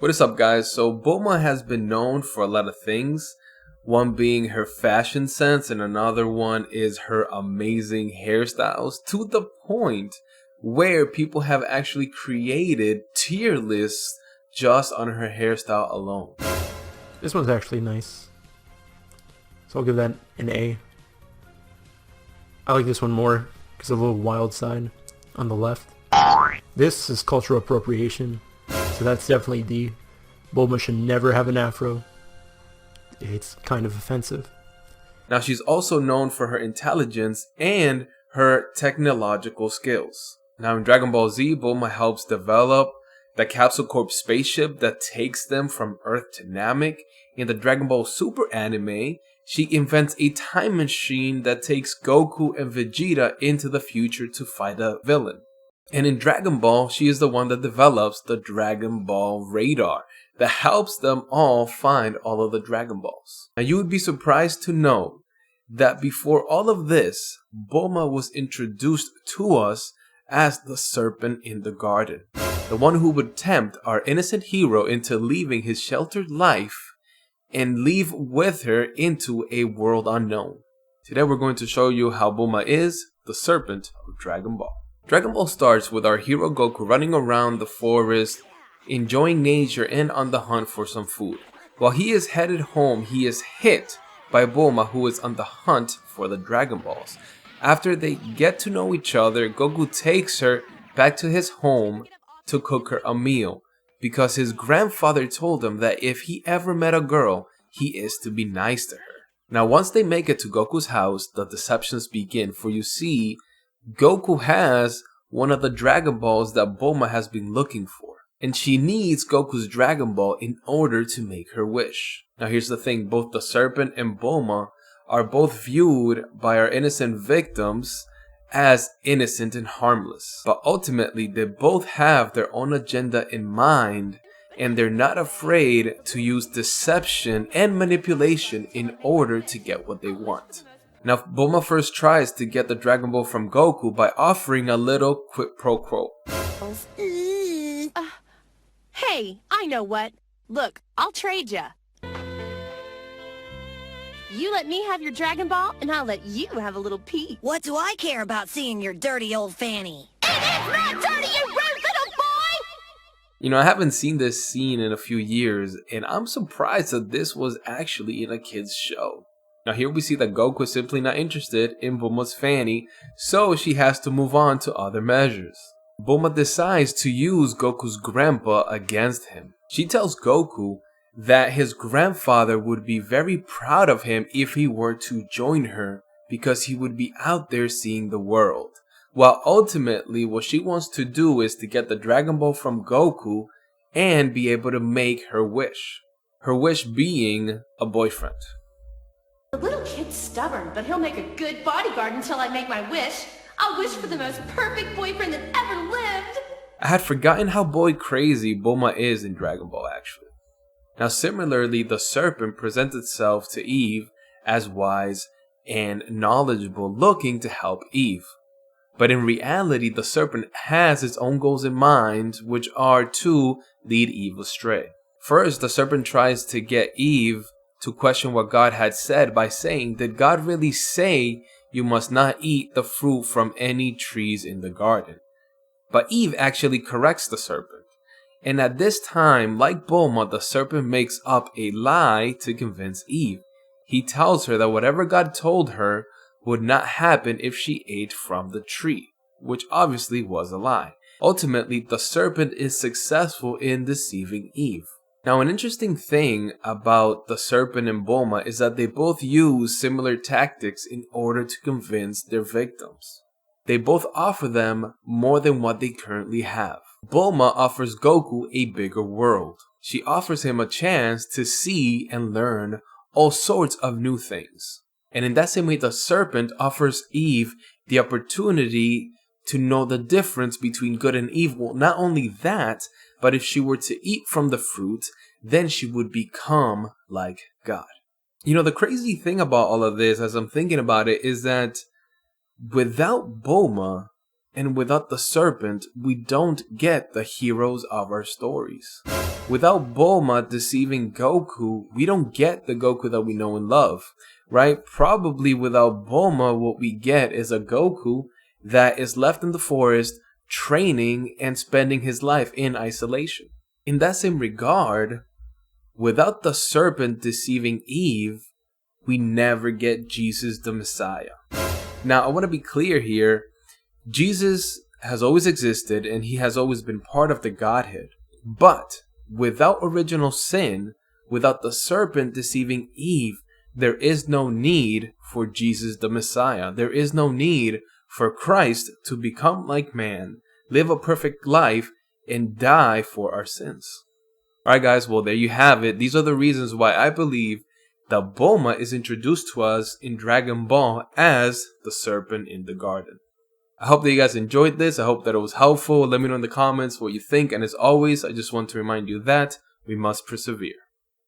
What is up, guys? So Bulma has been known for a lot of things, one being her fashion sense and another one is her amazing hairstyles, to the point where people have actually created tier lists just on her hairstyle alone. This one's actually nice, so I'll give that an A. I like this one more because of the little wild side on the left. This is cultural appropriation, so that's definitely D. Bulma should never have an afro. It's kind of offensive. Now, she's also known for her intelligence and her technological skills. Now, in Dragon Ball Z, Bulma helps develop the Capsule Corp spaceship that takes them from Earth to Namek. In the Dragon Ball Super anime, she invents a time machine that takes Goku and Vegeta into the future to fight a villain. And in Dragon Ball, she is the one that develops the Dragon Ball radar that helps them all find all of the Dragon Balls. Now, you would be surprised to know that before all of this, Bulma was introduced to us as the serpent in the garden, the one who would tempt our innocent hero into leaving his sheltered life and leave with her into a world unknown. Today we're going to show you how Bulma is the serpent of Dragon Ball. Dragon Ball starts with our hero Goku running around the forest, enjoying nature and on the hunt for some food. While he is headed home, he is hit by Bulma, who is on the hunt for the Dragon Balls. After they get to know each other, Goku takes her back to his home to cook her a meal, because his grandfather told him that if he ever met a girl, he is to be nice to her. Now, once they make it to Goku's house, the deceptions begin, for you see, Goku has one of the Dragon Balls that Bulma has been looking for, and she needs Goku's Dragon Ball in order to make her wish. Now, here's the thing, both the serpent and Bulma are both viewed by our innocent victims as innocent and harmless. But ultimately, they both have their own agenda in mind, and they're not afraid to use deception and manipulation in order to get what they want. Now, Bulma first tries to get the Dragon Ball from Goku by offering a little quid pro quo. Hey, I know what. Look, I'll trade ya. You let me have your Dragon Ball, and I'll let you have a little peek. What do I care about seeing your dirty old fanny? It is not dirty, you rude little boy! You know, I haven't seen this scene in a few years, and I'm surprised that this was actually in a kid's show. Now, here we see that Goku is simply not interested in Bulma's fanny, so she has to move on to other measures. Bulma decides to use Goku's grandpa against him. She tells Goku that his grandfather would be very proud of him if he were to join her, because he would be out there seeing the world. While ultimately what she wants to do is to get the Dragon Ball from Goku and be able to make her wish. Her wish being a boyfriend. The little kid's stubborn, but he'll make a good bodyguard until I make my wish. I'll wish for the most perfect boyfriend that ever lived. I had forgotten how boy crazy Bulma is in Dragon Ball actually. Now, similarly, the serpent presents itself to Eve as wise and knowledgeable, looking to help Eve. But in reality, the serpent has its own goals in mind, which are to lead Eve astray. First, the serpent tries to get Eve to question what God had said by saying, did God really say you must not eat the fruit from any trees in the garden? But Eve actually corrects the serpent. And at this time, like Bulma, the serpent makes up a lie to convince Eve. He tells her that whatever God told her would not happen if she ate from the tree, which obviously was a lie. Ultimately, the serpent is successful in deceiving Eve. Now, an interesting thing about the serpent and Bulma is that they both use similar tactics in order to convince their victims. They both offer them more than what they currently have. Bulma offers Goku a bigger world. She offers him a chance to see and learn all sorts of new things. And in that same way, the serpent offers Eve the opportunity to know the difference between good and evil. Not only that, but if she were to eat from the fruit, then she would become like God. You know, the crazy thing about all of this, as I'm thinking about it, is that without Bulma, And without the serpent, we don't get the heroes of our stories. Without Bulma deceiving Goku, we don't get the Goku that we know and love, right? Probably without Bulma, what we get is a Goku that is left in the forest, training and spending his life in isolation. In that same regard, without the serpent deceiving Eve, we never get Jesus the Messiah. Now, I want to be clear here. Jesus has always existed and he has always been part of the Godhead. But without original sin, without the serpent deceiving Eve, there is no need for Jesus the Messiah. There is no need for Christ to become like man, live a perfect life, and die for our sins. Alright guys, well there you have it. These are the reasons why I believe that Bulma is introduced to us in Dragon Ball as the serpent in the garden. I hope that you guys enjoyed this. I hope that it was helpful. Let me know in the comments what you think. And as always, I just want to remind you that we must persevere.